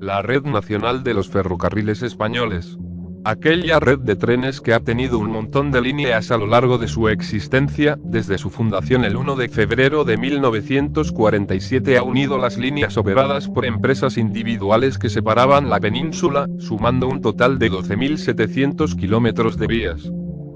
La Red Nacional de los Ferrocarriles Españoles. Aquella red de trenes que ha tenido un montón de líneas a lo largo de su existencia, desde su fundación el 1 de febrero de 1947 ha unido las líneas operadas por empresas individuales que separaban la península, sumando un total de 12.700 kilómetros de vías.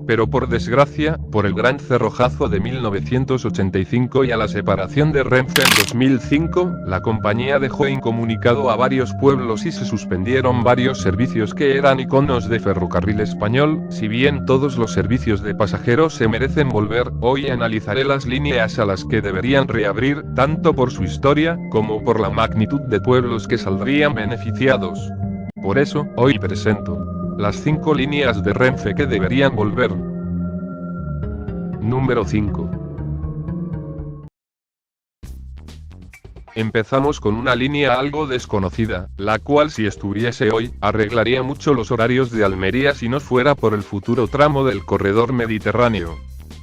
Pero por desgracia, por el gran cerrojazo de 1985 y a la separación de Renfe en 2005, la compañía dejó incomunicado a varios pueblos y se suspendieron varios servicios que eran iconos de ferrocarril español. Si bien todos los servicios de pasajeros se merecen volver, hoy analizaré las líneas a las que deberían reabrir, tanto por su historia, como por la magnitud de pueblos que saldrían beneficiados. Por eso, hoy presento las 5 líneas de Renfe que deberían volver. Número 5. Empezamos con una línea algo desconocida, la cual si estuviese hoy, arreglaría mucho los horarios de Almería si no fuera por el futuro tramo del corredor mediterráneo.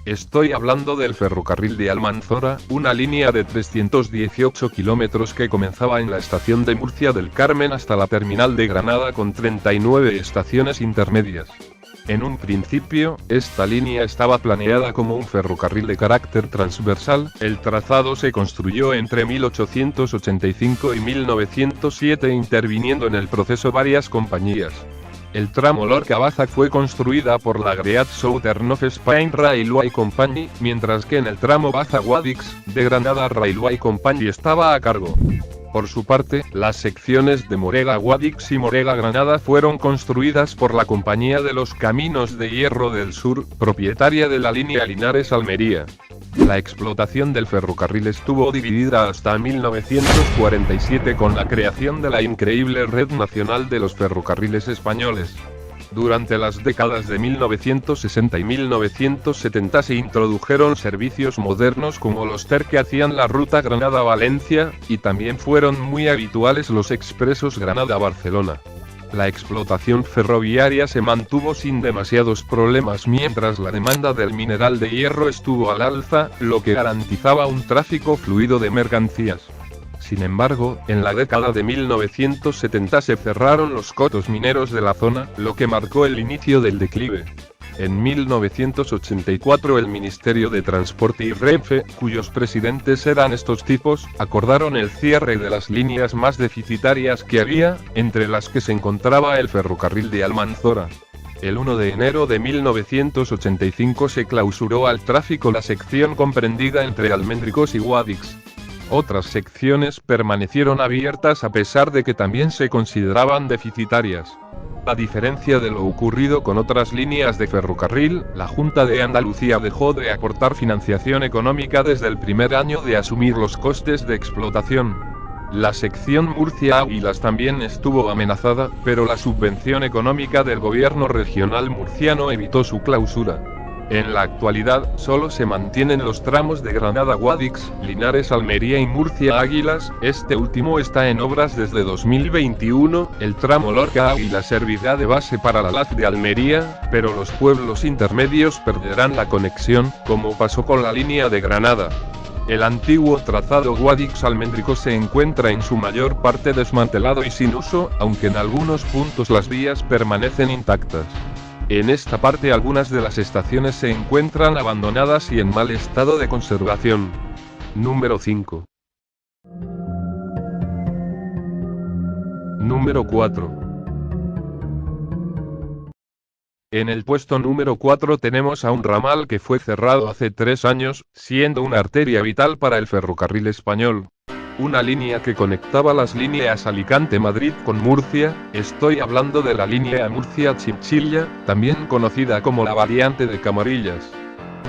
Estoy hablando del ferrocarril de Almanzora, una línea de 318 kilómetros que comenzaba en la estación de Murcia del Carmen hasta la terminal de Granada con 39 estaciones intermedias. En un principio, esta línea estaba planeada como un ferrocarril de carácter transversal. El trazado se construyó entre 1885 y 1907 interviniendo en el proceso varias compañías. El tramo Lorca-Baza fue construida por la Great Southern of Spain Railway Company, mientras que en el tramo Baza-Guadix, de Granada Railway Company estaba a cargo. Por su parte, las secciones de Morega-Guadix y Morega-Granada fueron construidas por la Compañía de los Caminos de Hierro del Sur, propietaria de la línea Linares-Almería. La explotación del ferrocarril estuvo dividida hasta 1947 con la creación de la increíble Red Nacional de los Ferrocarriles Españoles. Durante las décadas de 1960 y 1970 se introdujeron servicios modernos como los TER que hacían la ruta Granada-Valencia, y también fueron muy habituales los expresos Granada-Barcelona. La explotación ferroviaria se mantuvo sin demasiados problemas mientras la demanda del mineral de hierro estuvo al alza, lo que garantizaba un tráfico fluido de mercancías. Sin embargo, en la década de 1970 se cerraron los cotos mineros de la zona, lo que marcó el inicio del declive. En 1984 el Ministerio de Transporte y Renfe, cuyos presidentes eran estos tipos, acordaron el cierre de las líneas más deficitarias que había, entre las que se encontraba el ferrocarril de Almanzora. El 1 de enero de 1985 se clausuró al tráfico la sección comprendida entre Almendricos y Guadix. Otras secciones permanecieron abiertas a pesar de que también se consideraban deficitarias. A diferencia de lo ocurrido con otras líneas de ferrocarril, la Junta de Andalucía dejó de aportar financiación económica desde el primer año de asumir los costes de explotación. La sección Murcia-Águilas también estuvo amenazada, pero la subvención económica del gobierno regional murciano evitó su clausura. En la actualidad, solo se mantienen los tramos de Granada-Guadix, Linares-Almería y Murcia-Águilas, este último está en obras desde 2021, el tramo Lorca-Águilas servirá de base para la LAZ de Almería, pero los pueblos intermedios perderán la conexión, como pasó con la línea de Granada. El antiguo trazado Guadix-Almendricos se encuentra en su mayor parte desmantelado y sin uso, aunque en algunos puntos las vías permanecen intactas. En esta parte algunas de las estaciones se encuentran abandonadas y en mal estado de conservación. Número 5. Número 4. En el puesto número 4 tenemos a un ramal que fue cerrado hace 3 años, siendo una arteria vital para el ferrocarril español. Una línea que conectaba las líneas Alicante-Madrid con Murcia, estoy hablando de la línea Murcia-Chinchilla, también conocida como la variante de Camarillas.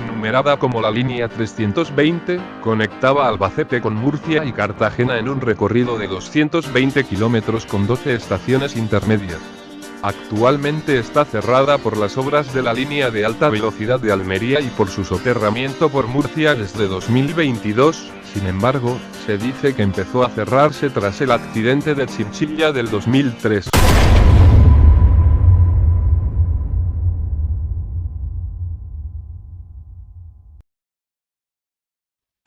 Numerada como la línea 320, conectaba Albacete con Murcia y Cartagena en un recorrido de 220 kilómetros con 12 estaciones intermedias. Actualmente está cerrada por las obras de la línea de alta velocidad de Almería y por su soterramiento por Murcia desde 2022, sin embargo, se dice que empezó a cerrarse tras el accidente de Chinchilla del 2003.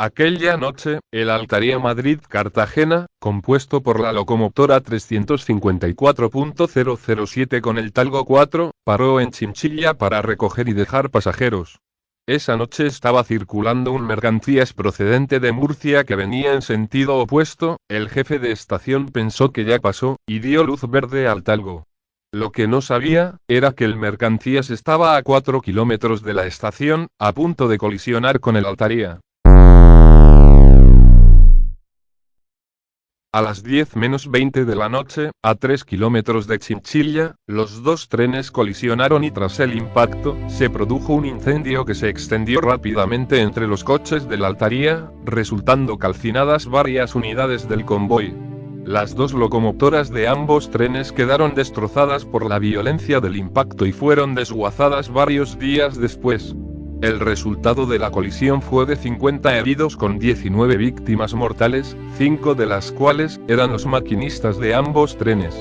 Aquella noche, el Altaria Madrid-Cartagena, compuesto por la locomotora 354.007 con el Talgo 4, paró en Chinchilla para recoger y dejar pasajeros. Esa noche estaba circulando un mercancías procedente de Murcia que venía en sentido opuesto. El jefe de estación pensó que ya pasó, y dio luz verde al Talgo. Lo que no sabía, era que el mercancías estaba a 4 kilómetros de la estación, a punto de colisionar con el Altaria. A las 10 menos 20 de la noche, a 3 kilómetros de Chinchilla, los dos trenes colisionaron y tras el impacto, se produjo un incendio que se extendió rápidamente entre los coches del Altaria, resultando calcinadas varias unidades del convoy. Las dos locomotoras de ambos trenes quedaron destrozadas por la violencia del impacto y fueron desguazadas varios días después. El resultado de la colisión fue de 50 heridos con 19 víctimas mortales, 5 de las cuales eran los maquinistas de ambos trenes.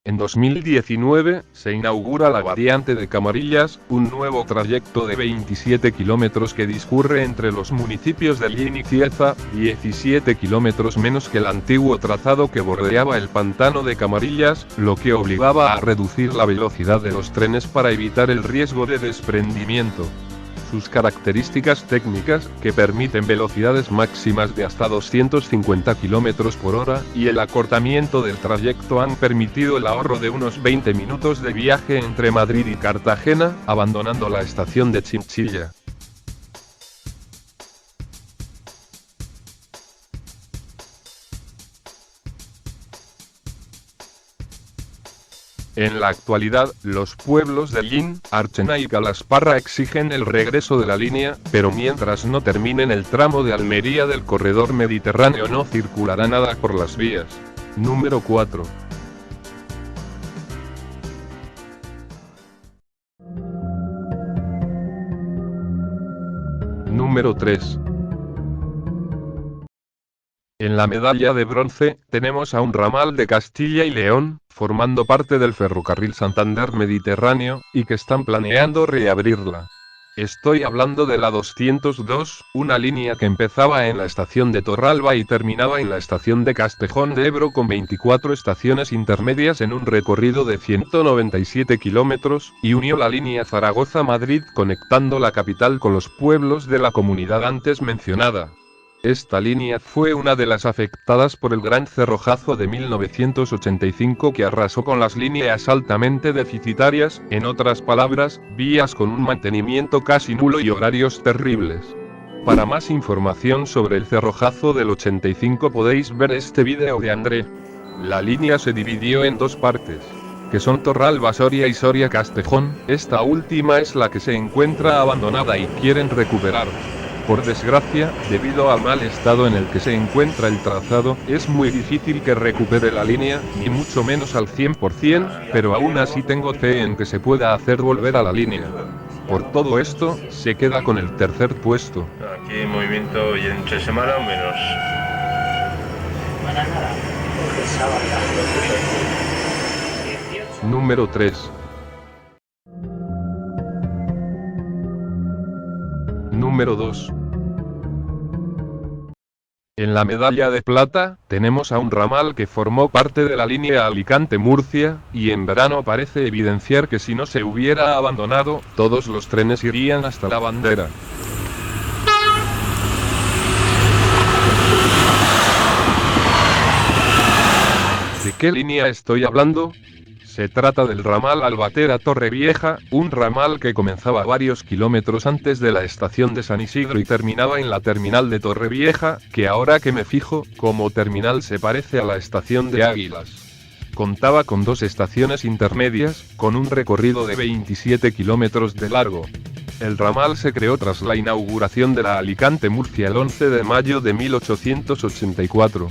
En 2019, se inaugura la variante de Camarillas, un nuevo trayecto de 27 kilómetros que discurre entre los municipios de Lin y Cieza, 17 kilómetros menos que el antiguo trazado que bordeaba el pantano de Camarillas, lo que obligaba a reducir la velocidad de los trenes para evitar el riesgo de desprendimiento. Sus características técnicas, que permiten velocidades máximas de hasta 250 km por hora, y el acortamiento del trayecto han permitido el ahorro de unos 20 minutos de viaje entre Madrid y Cartagena, abandonando la estación de Chinchilla. En la actualidad, los pueblos de Lin, Archena y Calasparra exigen el regreso de la línea, pero mientras no terminen el tramo de Almería del corredor mediterráneo no circulará nada por las vías. Número 4. Número 3. En la medalla de bronce, tenemos a un ramal de Castilla y León, formando parte del ferrocarril Santander Mediterráneo, y que están planeando reabrirla. Estoy hablando de la 202, una línea que empezaba en la estación de Torralba y terminaba en la estación de Castejón de Ebro con 24 estaciones intermedias en un recorrido de 197 kilómetros, y unió la línea Zaragoza-Madrid conectando la capital con los pueblos de la comunidad antes mencionada. Esta línea fue una de las afectadas por el gran cerrojazo de 1985 que arrasó con las líneas altamente deficitarias, en otras palabras, vías con un mantenimiento casi nulo y horarios terribles. Para más información sobre el cerrojazo del 85 podéis ver este vídeo de André. La línea se dividió en dos partes, que son Torralba-Soria y Soria-Castejón, esta última es la que se encuentra abandonada y quieren recuperar. Por desgracia, debido al mal estado en el que se encuentra el trazado, es muy difícil que recupere la línea, ni mucho menos al 100%, pero aún así tengo fe en que se pueda hacer volver a la línea. Por todo esto, se queda con el tercer puesto. Aquí hay movimiento y entre semana menos. Número 3. Número 2. En la medalla de plata, tenemos a un ramal que formó parte de la línea Alicante-Murcia, y en verano parece evidenciar que si no se hubiera abandonado, todos los trenes irían hasta la bandera. ¿De qué línea estoy hablando? Se trata del ramal Albatera-Torrevieja, un ramal que comenzaba varios kilómetros antes de la estación de San Isidro y terminaba en la terminal de Torrevieja, que ahora que me fijo, como terminal se parece a la estación de Águilas. Contaba con dos estaciones intermedias, con un recorrido de 27 kilómetros de largo. El ramal se creó tras la inauguración de la Alicante-Murcia el 11 de mayo de 1884.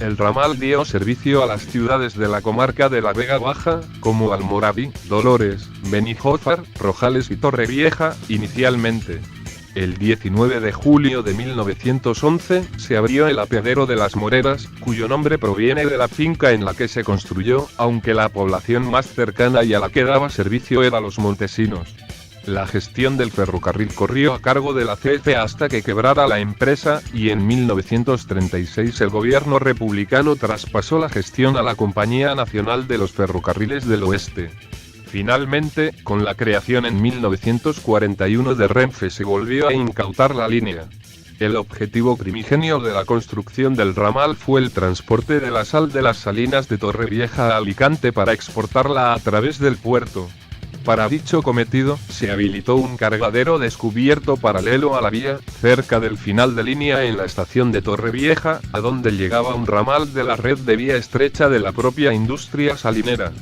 El ramal dio servicio a las ciudades de la comarca de la Vega Baja, como Almoradí, Dolores, Benijòfar, Rojales y Torrevieja, inicialmente. El 19 de julio de 1911, se abrió el apeadero de Las Moreras, cuyo nombre proviene de la finca en la que se construyó, aunque la población más cercana y a la que daba servicio era Los Montesinos. La gestión del ferrocarril corrió a cargo de la CF hasta que quebrara la empresa, y en 1936 el gobierno republicano traspasó la gestión a la Compañía Nacional de los Ferrocarriles del Oeste. Finalmente, con la creación en 1941 de Renfe se volvió a incautar la línea. El objetivo primigenio de la construcción del ramal fue el transporte de la sal de las salinas de Torrevieja a Alicante para exportarla a través del puerto. Para dicho cometido, se habilitó un cargadero descubierto paralelo a la vía, cerca del final de línea en la estación de Torrevieja, a donde llegaba un ramal de la red de vía estrecha de la propia industria salinera.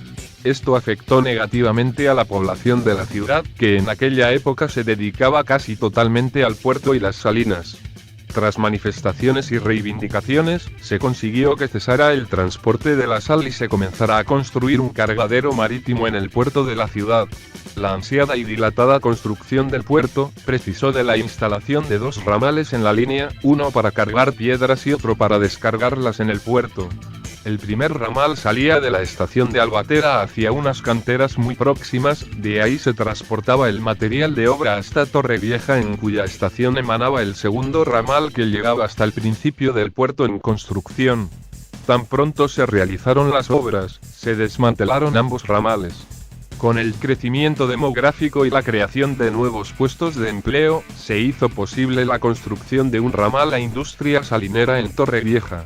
Esto afectó negativamente a la población de la ciudad, que en aquella época se dedicaba casi totalmente al puerto y las salinas. Tras manifestaciones y reivindicaciones, se consiguió que cesara el transporte de la sal y se comenzara a construir un cargadero marítimo en el puerto de la ciudad. La ansiada y dilatada construcción del puerto precisó de la instalación de 2 ramales en la línea, uno para cargar piedras y otro para descargarlas en el puerto. El primer ramal salía de la estación de Albatera hacia unas canteras muy próximas, de ahí se transportaba el material de obra hasta Torrevieja, en cuya estación emanaba el segundo ramal que llegaba hasta el principio del puerto en construcción. Tan pronto se realizaron las obras, se desmantelaron ambos ramales. Con el crecimiento demográfico y la creación de nuevos puestos de empleo, se hizo posible la construcción de un ramal a industria salinera en Torrevieja.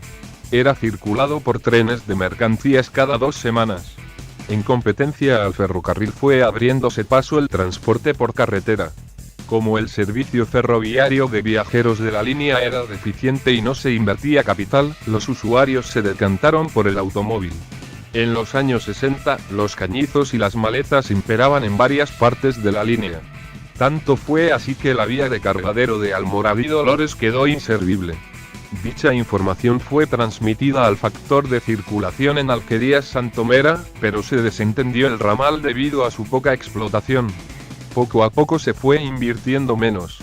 Era circulado por trenes de mercancías cada 2 semanas. En competencia al ferrocarril fue abriéndose paso el transporte por carretera. Como el servicio ferroviario de viajeros de la línea era deficiente y no se invertía capital, los usuarios se decantaron por el automóvil. En los años 60, los cañizos y las maletas imperaban en varias partes de la línea. Tanto fue así que la vía de cargadero de Almoradí Dolores quedó inservible. Dicha información fue transmitida al factor de circulación en Alquerías Santomera, pero se desentendió el ramal debido a su poca explotación. Poco a poco se fue invirtiendo menos.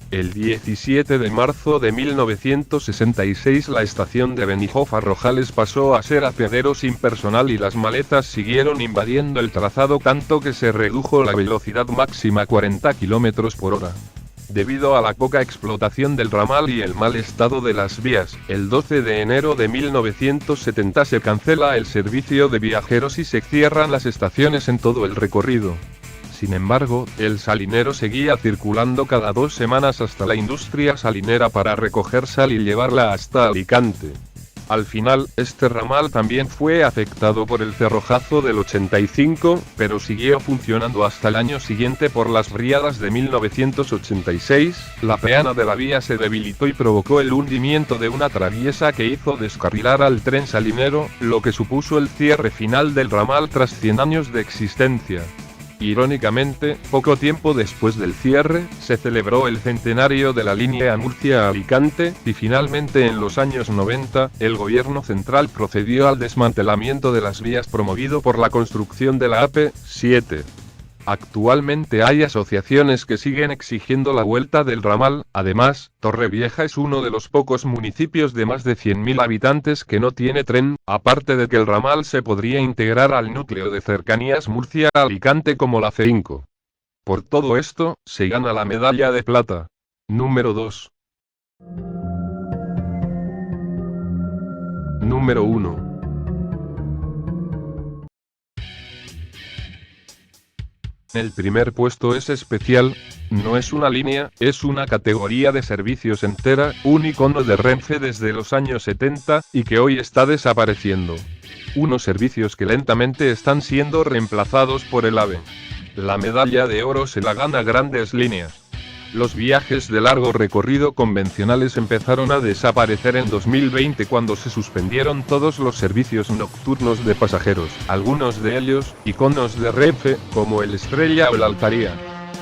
El 17 de marzo de 1966 la estación de Benijoz-Arrojales pasó a ser apeadero sin personal y las maletas siguieron invadiendo el trazado tanto que se redujo la velocidad máxima a 40 km por hora. Debido a la poca explotación del ramal y el mal estado de las vías, el 12 de enero de 1970 se cancela el servicio de viajeros y se cierran las estaciones en todo el recorrido. Sin embargo, el salinero seguía circulando cada 2 semanas hasta la industria salinera para recoger sal y llevarla hasta Alicante. Al final, este ramal también fue afectado por el cerrojazo del 85, pero siguió funcionando hasta el año siguiente. Por las riadas de 1986, la peana de la vía se debilitó y provocó el hundimiento de una traviesa que hizo descarrilar al tren salinero, lo que supuso el cierre final del ramal tras 100 años de existencia. Irónicamente, poco tiempo después del cierre, se celebró el centenario de la línea Murcia-Alicante, y finalmente en los años 90, el gobierno central procedió al desmantelamiento de las vías promovido por la construcción de la AP7. Actualmente hay asociaciones que siguen exigiendo la vuelta del ramal. Además, Torrevieja es uno de los pocos municipios de más de 100.000 habitantes que no tiene tren, aparte de que el ramal se podría integrar al núcleo de cercanías Murcia-Alicante como la C5. Por todo esto, se gana la medalla de plata. Número 2. Número 1. El primer puesto es especial, no es una línea, es una categoría de servicios entera, un icono de Renfe desde los años 70, y que hoy está desapareciendo. Unos servicios que lentamente están siendo reemplazados por el AVE. La medalla de oro se la gana Grandes Líneas. Los viajes de largo recorrido convencionales empezaron a desaparecer en 2020 cuando se suspendieron todos los servicios nocturnos de pasajeros, algunos de ellos, iconos de Renfe, como el Estrella o el Altaria.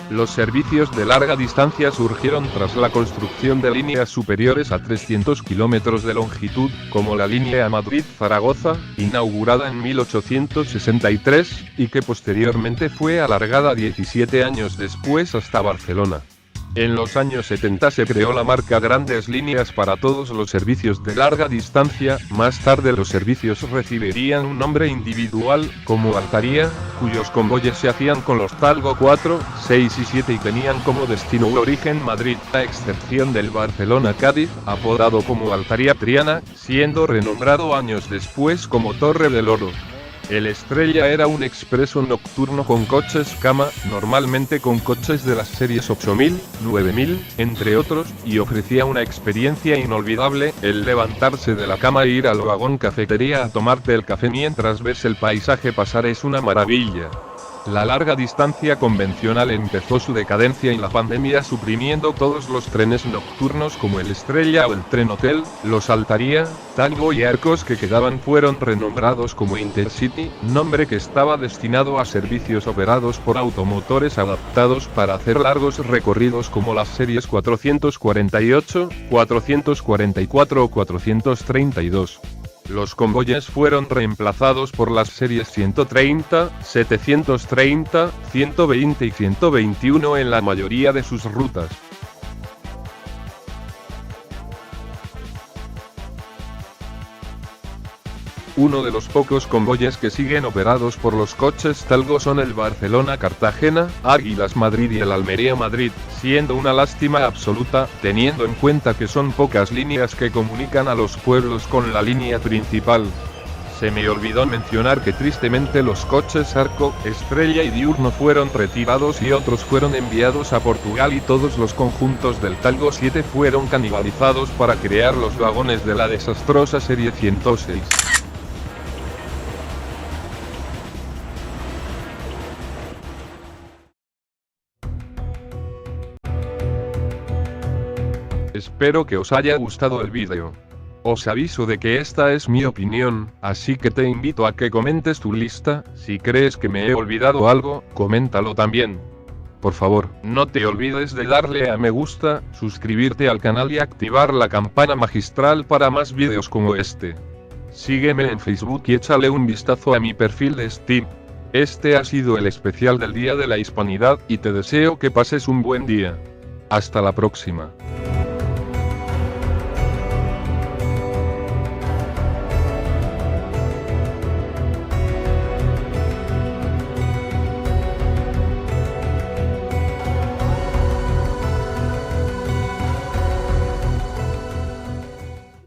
Los servicios de larga distancia surgieron tras la construcción de líneas superiores a 300 kilómetros de longitud, como la línea Madrid-Zaragoza, inaugurada en 1863, y que posteriormente fue alargada 17 años después hasta Barcelona. En los años 70 se creó la marca Grandes Líneas para todos los servicios de larga distancia. Más tarde los servicios recibirían un nombre individual, como Altaria, cuyos convoyes se hacían con los Talgo 4, 6 y 7 y tenían como destino u origen Madrid, a excepción del Barcelona-Cádiz, apodado como Altaria Triana, siendo renombrado años después como Torre del Oro. El Estrella era un expreso nocturno con coches cama, normalmente con coches de las series 8000, 9000, entre otros, y ofrecía una experiencia inolvidable. El levantarse de la cama e ir al vagón cafetería a tomarte el café mientras ves el paisaje pasar es una maravilla. La larga distancia convencional empezó su decadencia en la pandemia, suprimiendo todos los trenes nocturnos como el Estrella o el Tren Hotel. Los Altaria, Talgo y Arcos que quedaban fueron renombrados como Intercity, nombre que estaba destinado a servicios operados por automotores adaptados para hacer largos recorridos como las series 448, 444 o 432. Los convoyes fueron reemplazados por las series 130, 730, 120 y 121 en la mayoría de sus rutas. Uno de los pocos convoyes que siguen operados por los coches Talgo son el Barcelona-Cartagena, Águilas-Madrid y el Almería-Madrid, siendo una lástima absoluta, teniendo en cuenta que son pocas líneas que comunican a los pueblos con la línea principal. Se me olvidó mencionar que tristemente los coches Arco, Estrella y Diurno fueron retirados y otros fueron enviados a Portugal y todos los conjuntos del Talgo 7 fueron canibalizados para crear los vagones de la desastrosa serie 106. Espero que os haya gustado el vídeo. Os aviso de que esta es mi opinión, así que te invito a que comentes tu lista. Si crees que me he olvidado algo, coméntalo también. Por favor, no te olvides de darle a me gusta, suscribirte al canal y activar la campana magistral para más vídeos como este. Sígueme en Facebook y échale un vistazo a mi perfil de Steam. Este ha sido el especial del Día de la Hispanidad y te deseo que pases un buen día. Hasta la próxima.